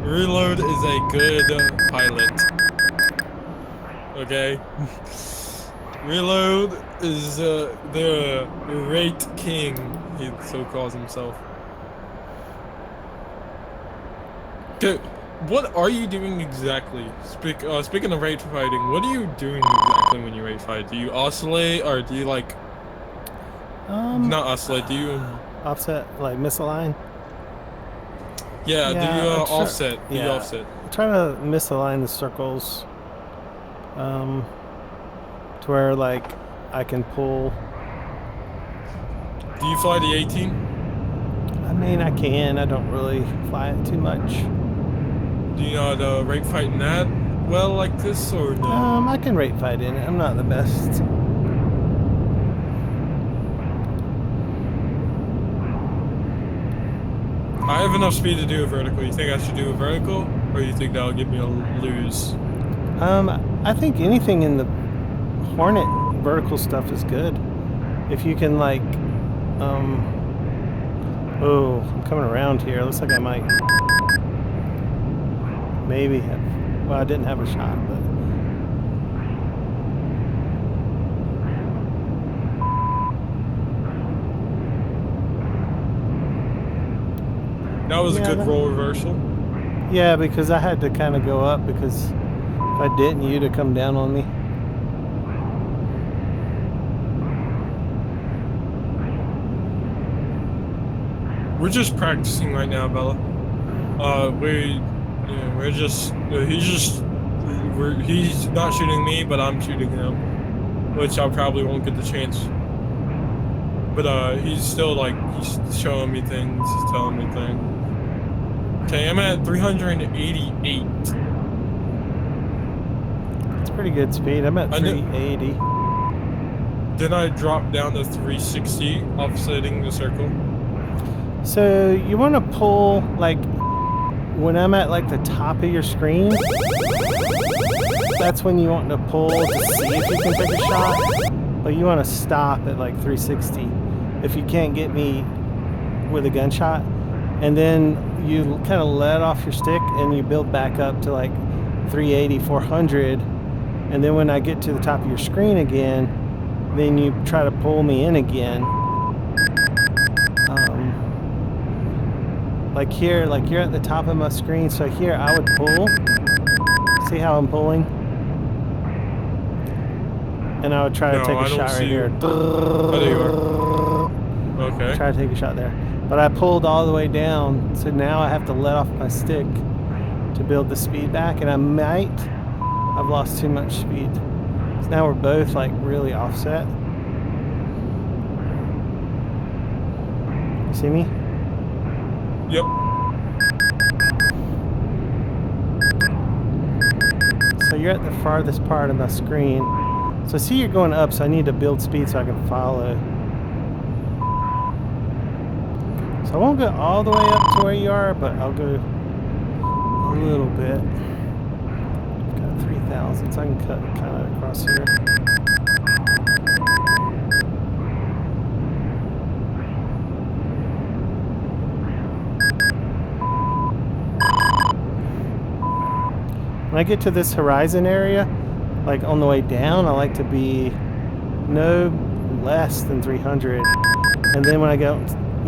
Reload is a good pilot. Okay? Reload is the rate king, he so calls himself. Okay, what are you doing exactly? Speaking of rate fighting, what are you doing exactly when you rate fight? Do you oscillate or do you like... not oscillate, do you... offset, like misalign? Yeah, do you offset? Do you offset? I'm trying to misalign the circles. To where like I can pull. Do you fly the 18? I mean, I can. I don't really fly it too much. Do you know how to rate fight in that well like this or no? I can rate fight in it. I'm not the best. I have enough speed to do a vertical. You think I should do a vertical, or you think that'll give me a lose? I think anything in the Hornet vertical stuff is good. If you can like, oh, I'm coming around here. Looks like I might maybe have, well, I didn't have a shot, but. That was a good roll reversal. Yeah, because I had to kind of go up because if I didn't, you'd have come down on me. We're just practicing right now, Bella. He's not shooting me, but I'm shooting him, which I probably won't get the chance. But he's still like, he's showing me things, he's telling me things. Okay, I'm at 388. It's pretty good speed. I'm at 380. Then I dropped down to 360, offsetting the circle. So you want to pull, like, when I'm at like the top of your screen, that's when you want to pull to see if you can take a shot, but you want to stop at like 360 if you can't get me with a gunshot, and then you kind of let off your stick and you build back up to like 380, 400, and then when I get to the top of your screen again, then you try to pull me in again. Like here, like you're at the top of my screen, so here I would pull. See how I'm pulling? And I would try to take a shot right here. Oh, there you are. Okay. Try to take a shot there. But I pulled all the way down, so now I have to let off my stick to build the speed back, and I've lost too much speed. So now we're both like really offset. See me? Yep. So you're at the farthest part of my screen. So I see you're going up, so I need to build speed so I can follow. So I won't go all the way up to where you are, but I'll go a little bit. I've got 3,000, so I can cut kind of across here. When I get to this horizon area, like on the way down, I like to be no less than 300. And then when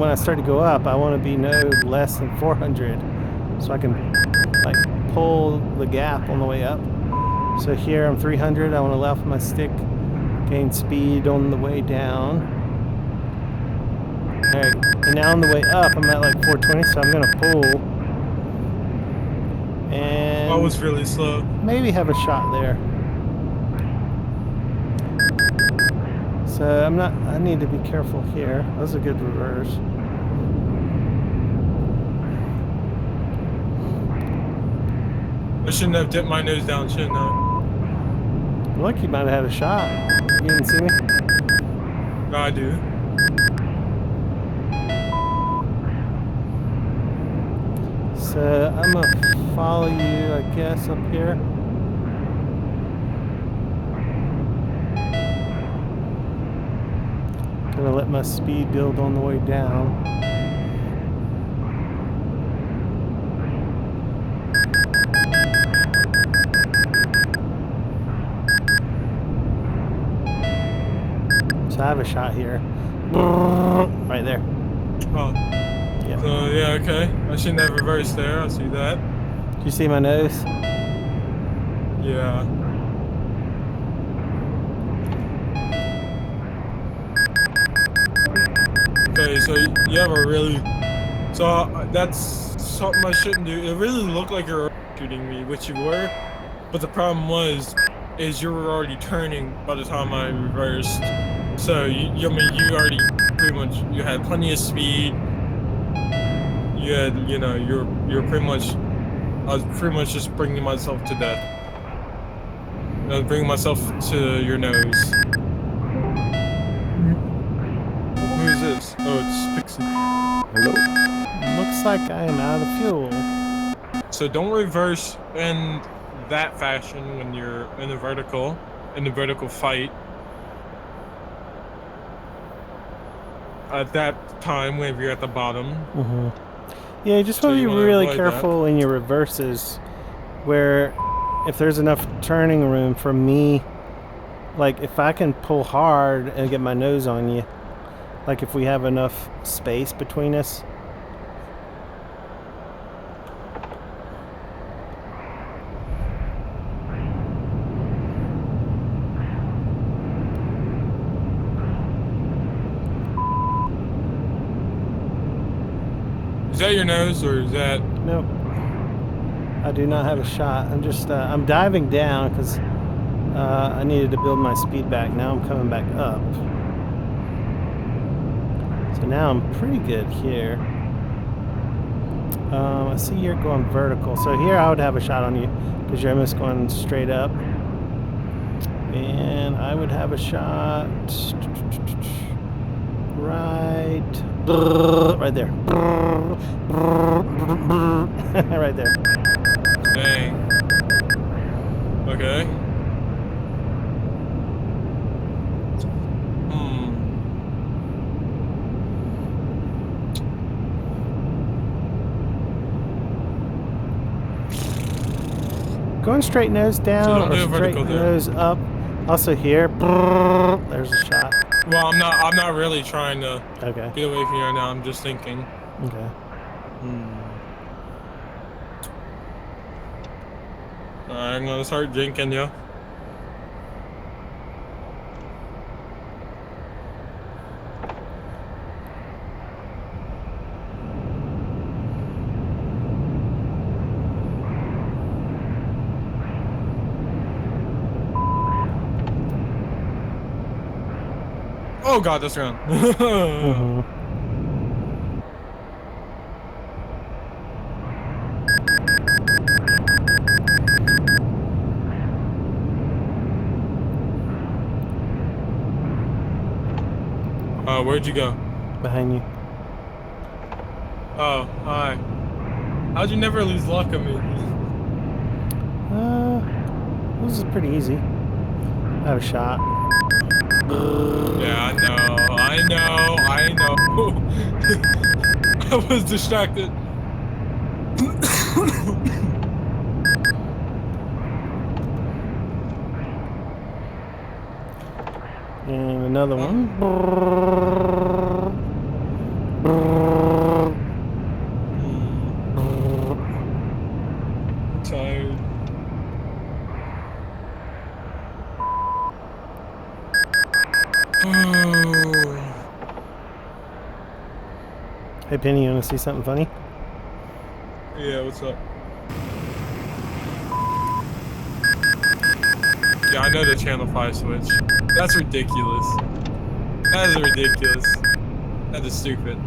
I start to go up, I want to be no less than 400. So I can like pull the gap on the way up. So here I'm 300, I want to let off my stick, gain speed on the way down. All right, and now on the way up, I'm at like 420, so I'm gonna pull. And that was really slow. Maybe have a shot there. So I need to be careful here. That was a good reverse. I shouldn't have dipped my nose down, shouldn't I? Look, you might have had a shot. You didn't see me? No, I do. So I'm gonna follow you, I guess, up here. Gonna let my speed build on the way down. So I have a shot here. Right there. Oh. Yeah. So, yeah, okay. I shouldn't have reversed there. I see that. Do you see my nose? Yeah. Okay, so you have a really... So that's something I shouldn't do. It really looked like you were shooting me, which you were. But the problem is you were already turning by the time I reversed. So, I mean, you already pretty much... You had plenty of speed. You had, you know, you're pretty much... I was pretty much just bringing myself to death. I was bringing myself to your nose. Who is this? Oh, it's Pixie. Hello. Looks like I am out of fuel. So don't reverse in that fashion when you're in the vertical fight. At that time, when you're at the bottom. Mm-hmm. Yeah, you just So want to you be wanna really avoid careful in your reverses, where if there's enough turning room for me, like if I can pull hard and get my nose on you, like if we have enough space between us. Is that your nose or is that? Nope. I do not have a shot. I'm just, I'm diving down because I needed to build my speed back. Now I'm coming back up. So now I'm pretty good here. I see you're going vertical. So here I would have a shot on you because you're almost going straight up. And I would have a shot right there. Right there. Dang. Okay. Going straight nose down or straight nose up. Also here, there's a shot. Well, I'm not really trying to Okay. get away from you right now. I'm just thinking. Okay. Alright, I'm gonna start drinking, yeah. Oh god, that's wrong. Where'd you go? Behind you. Oh, hi. How'd you never lose luck on me? This is pretty easy. I have a shot. Yeah, I know. I was distracted. And another one. I'm tired. Hey Penny, you wanna see something funny? Yeah, what's up? Yeah, I know the channel 5 switch. That's ridiculous. That is ridiculous. That is stupid.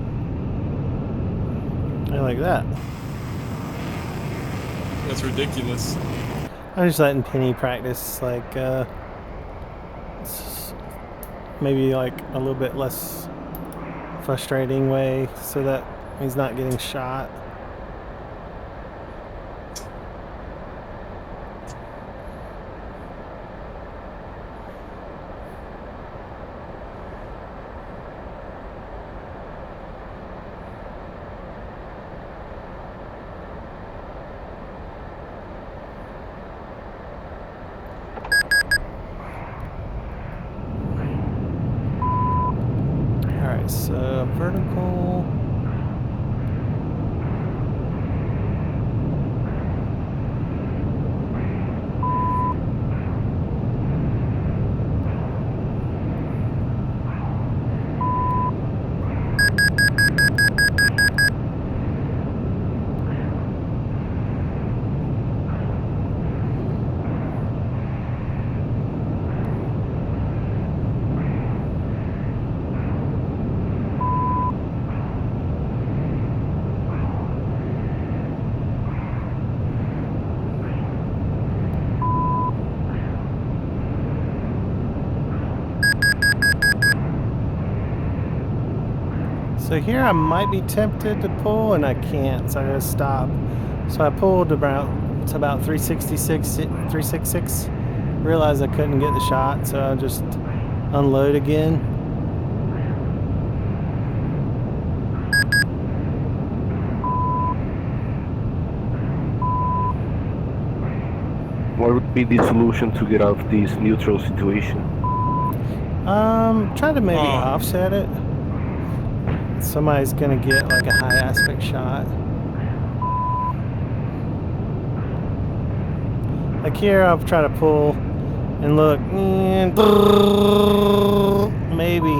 I like that. That's ridiculous. I'm just letting Penny practice, like, maybe like a little bit less frustrating way so that he's not getting shot. So here I might be tempted to pull, and I can't, so I gotta stop. So I pulled about 366. Realized I couldn't get the shot, so I just unload again. What would be the solution to get out of this neutral situation? Try to maybe offset it. Somebody's gonna get like a high aspect shot. Like here, I'll try to pull and look. Maybe.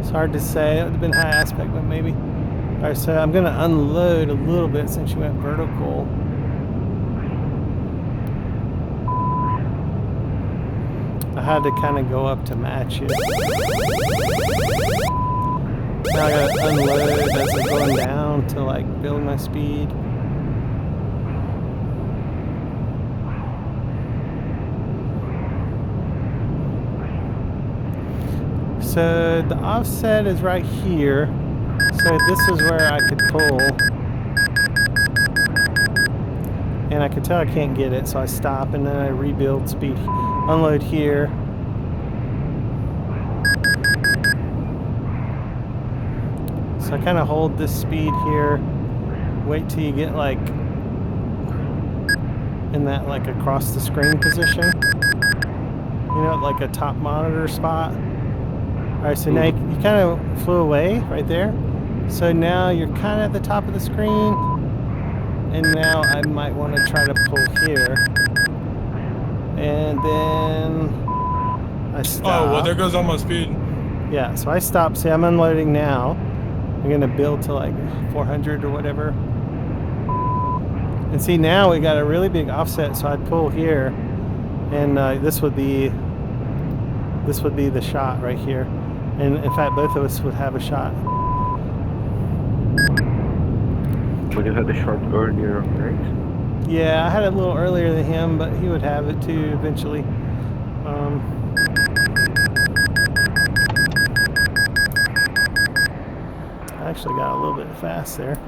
It's hard to say. It would have been high aspect, but maybe. Alright, so I'm gonna unload a little bit since you went vertical. I had to kind of go up to match it. Now I gotta unload as I'm going down to like build my speed. So the offset is right here. So this is where I could pull. And I could tell I can't get it, so I stop and then I rebuild speed. Unload here. So I kind of hold this speed here. Wait till you get like in that like across the screen position. You know, like a top monitor spot. Alright, so now you kind of flew away right there. So now you're kind of at the top of the screen. And now I might want to try to pull here. And then I stop. Oh, well, there goes all my speed. Yeah, so I stop. See, I'm unloading now. I'm going to build to like 400 or whatever. And see, now we got a really big offset, so I'd pull here. And this would be the shot right here. And in fact, both of us would have a shot. But you had a shot earlier, right? Yeah, I had it a little earlier than him, but he would have it too eventually. I actually got a little bit fast there.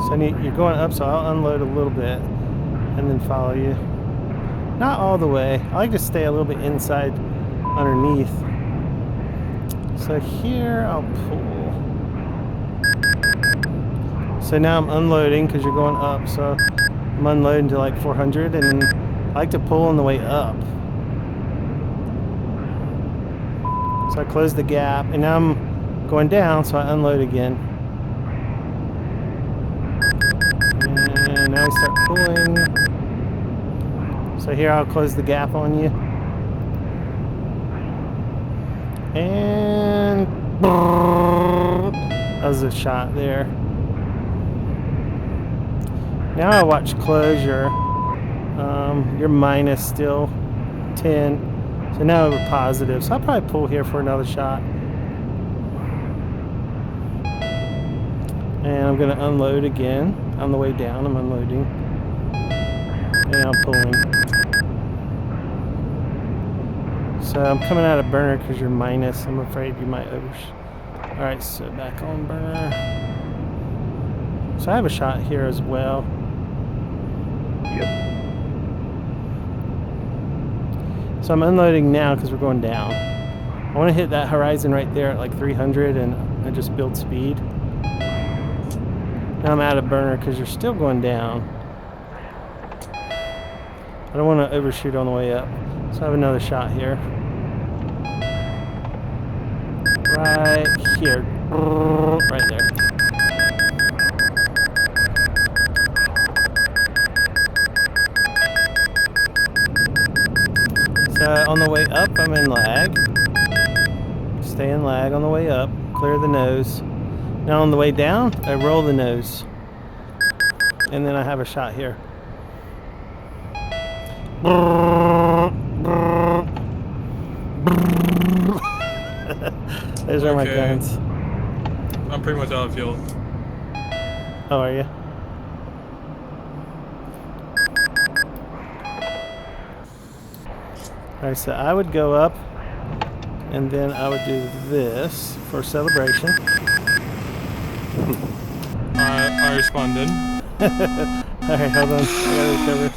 So you're going up, so I'll unload a little bit and then follow you. Not all the way. I like to stay a little bit inside underneath. So here I'll pull. So now I'm unloading because you're going up. So I'm unloading to like 400 and I like to pull on the way up. So I close the gap and now I'm going down, so I unload again. And now we start pulling. So here I'll close the gap on you. And that was a shot there. Now I watch closure. You're minus still 10. So now we're positive. So I'll probably pull here for another shot. And I'm going to unload again. On the way down, I'm unloading. And I'm pulling. So I'm coming out of burner because you're minus. I'm afraid you might Alright, so back on burner. So I have a shot here as well. Yep. So I'm unloading now because we're going down. I want to hit that horizon right there at like 300 and I just build speed. Now I'm out of burner because you're still going down. I don't want to overshoot on the way up. So I have another shot here. Right here. Right there. So on the way up, I'm in lag. Stay in lag on the way up. Clear the nose. Now on the way down, I roll the nose. And then I have a shot here. Those are my guns. I'm pretty much out of fuel. Oh, are you? Alright, so I would go up, and then I would do this for celebration. I responded. Alright, hold on. I gotta recover.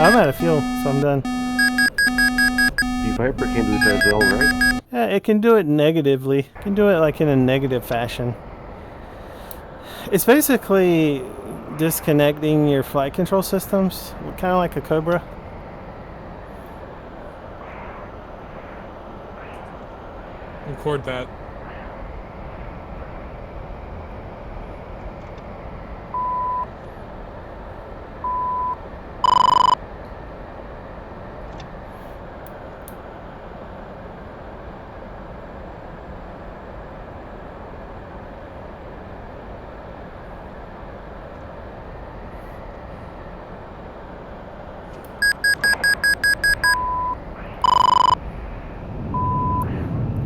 I'm out of fuel, so I'm done. The Viper can do that as well, right? Yeah, it can do it negatively. It can do it like in a negative fashion. It's basically disconnecting your flight control systems, kind of like a Cobra. Record that.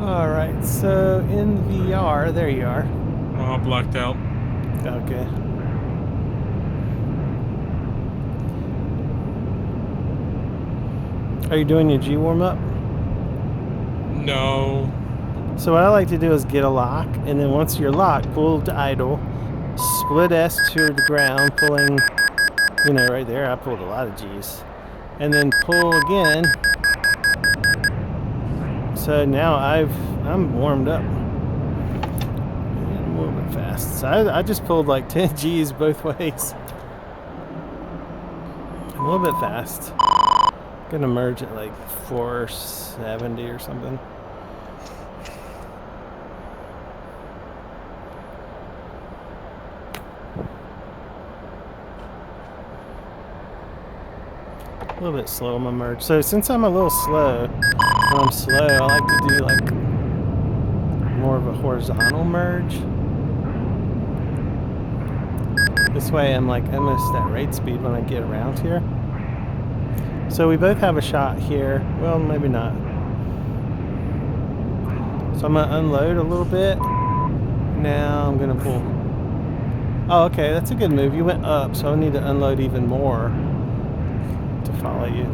Alright, so in VR, there you are. Oh, blacked out. Okay. Are you doing your G warm-up? No. So what I like to do is get a lock, and then once you're locked, pull to idle, split S to the ground, pulling, you know, right there. I pulled a lot of G's. And then pull again. So now I'm warmed up. And I'm a little bit fast. So I just pulled like 10 G's both ways. I'm a little bit fast. Gonna merge at like 470 or something. A little bit slow on my merge. So since I'm a little slow, when I'm slow, I like to do like more of a horizontal merge. This way I'm like almost at rate speed when I get around here. So we both have a shot here. Well, maybe not. So I'm gonna unload a little bit. Now I'm gonna pull. Oh, okay, that's a good move. You went up, so I need to unload even more to follow you.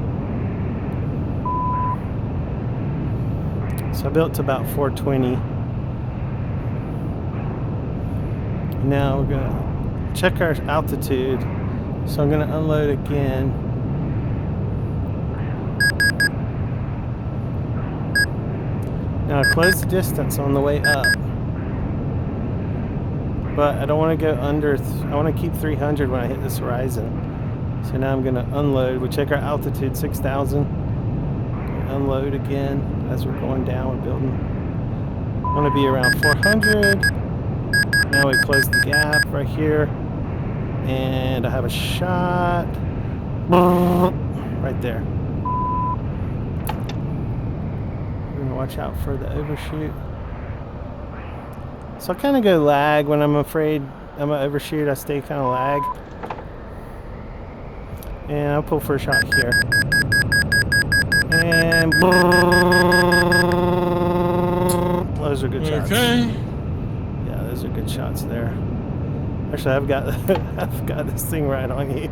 So I built to about 420. Now we're gonna check our altitude. So I'm gonna unload again. Now close the distance on the way up. But I don't want to go under, I want to keep 300 when I hit this horizon. So now I'm going to unload. We check our altitude, 6,000. Unload again as we're going down, we're building. I want to be around 400. Now we close the gap right here. And I have a shot. Right there. We're going to watch out for the overshoot. So I kind of go lag when I'm afraid I'm going to overshoot. I stay kind of lag. And I'll pull for a shot here. And those are good shots. Okay. Yeah, those are good shots there. Actually, I've got I've got this thing right on you.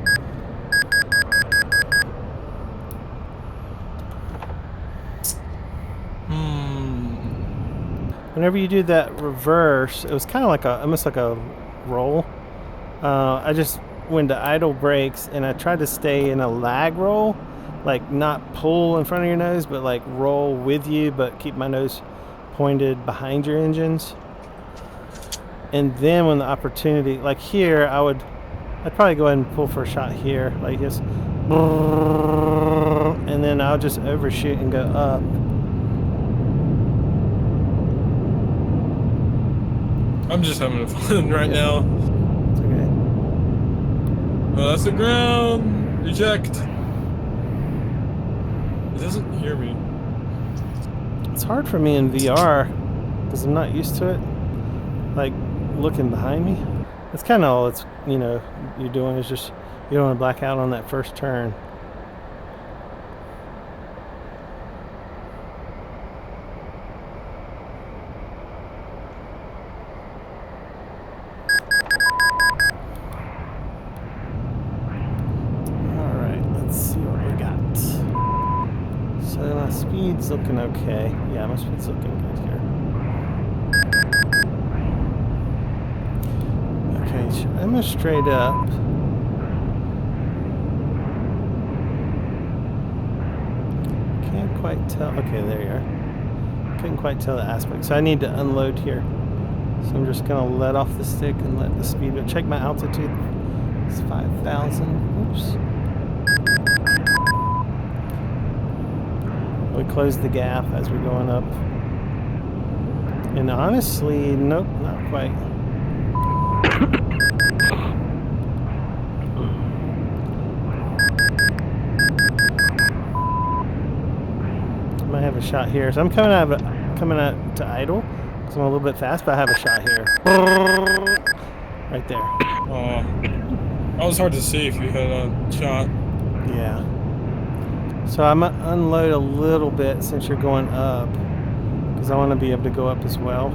Whenever you do that reverse, it was kind of like almost like a roll. I just went to idle brakes and I tried to stay in a lag roll, like not pull in front of your nose, but like roll with you, but keep my nose pointed behind your engines. And then when the opportunity, like here, I'd probably go ahead and pull for a shot here, like this, and then I'll just overshoot and go up. I'm just having fun right now. It's okay. Oh, that's the ground. Reject. It doesn't hear me. It's hard for me in VR because I'm not used to it. Like looking behind me. That's kind of all it's, you know, you're doing is just, you don't want to black out on that first turn. speed's looking okay. Yeah, my speed's looking good here. Okay, I'm gonna straight up. Can't quite tell. Okay, there you are. Couldn't quite tell the aspect. So I need to unload here. So I'm just gonna let off the stick and let the speed go. Check my altitude. It's 5,000. Oops. We close the gap as we're going up. And honestly, nope, not quite. Might have a shot here. So I'm coming out to idle because I'm a little bit fast, but I have a shot here. Right there. Oh, that was hard to see if you had a shot. Yeah. So I'm gonna unload a little bit since you're going up because I want to be able to go up as well.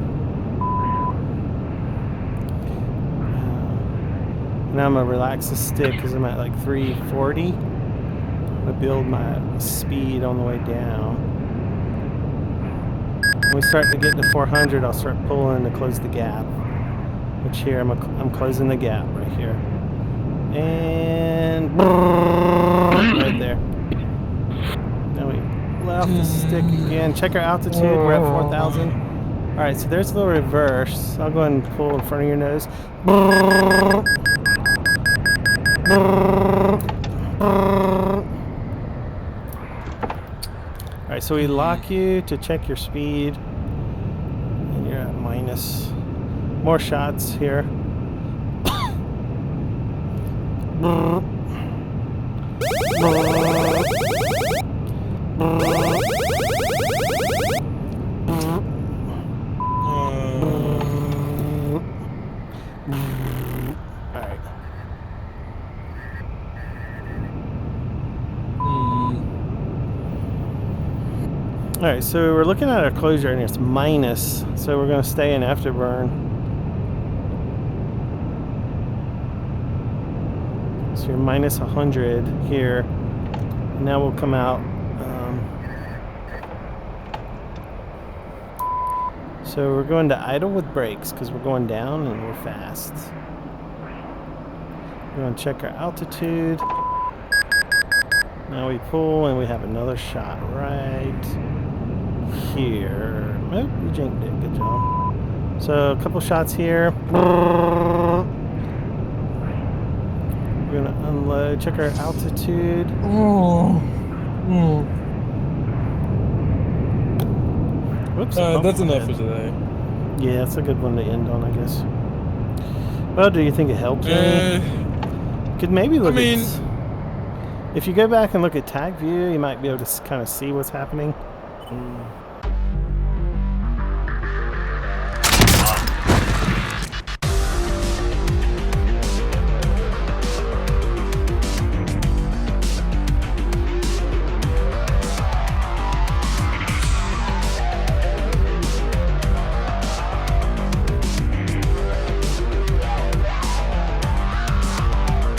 Now I'm gonna relax the stick because I'm at like 340. I'm gonna build my speed on the way down. When we start to get to 400, I'll start pulling to close the gap. Which here I'm closing the gap right here, and right there. Now we let off the stick again. Check our altitude. We're at 4,000. All right, so there's a little reverse. I'll go ahead and pull in front of your nose. Alright, so we lock you to check your speed. And you're at minus. More shots here. Alright. Alright, so we're looking at our closure and it's minus, so we're going to stay in afterburn. So you're minus 100 here. Now we'll come out. So we're going to idle with brakes because we're going down and we're fast. We're going to check our altitude. Now we pull and we have another shot right here. Oh, we jinked it. Good job. So a couple shots here. We're going to unload. Check our altitude. Whoops. That's enough for today. Yeah, that's a good one to end on, I guess. Well, do you think it helped any? Could maybe look at... If you go back and look at tag view, you might be able to kind of see what's happening.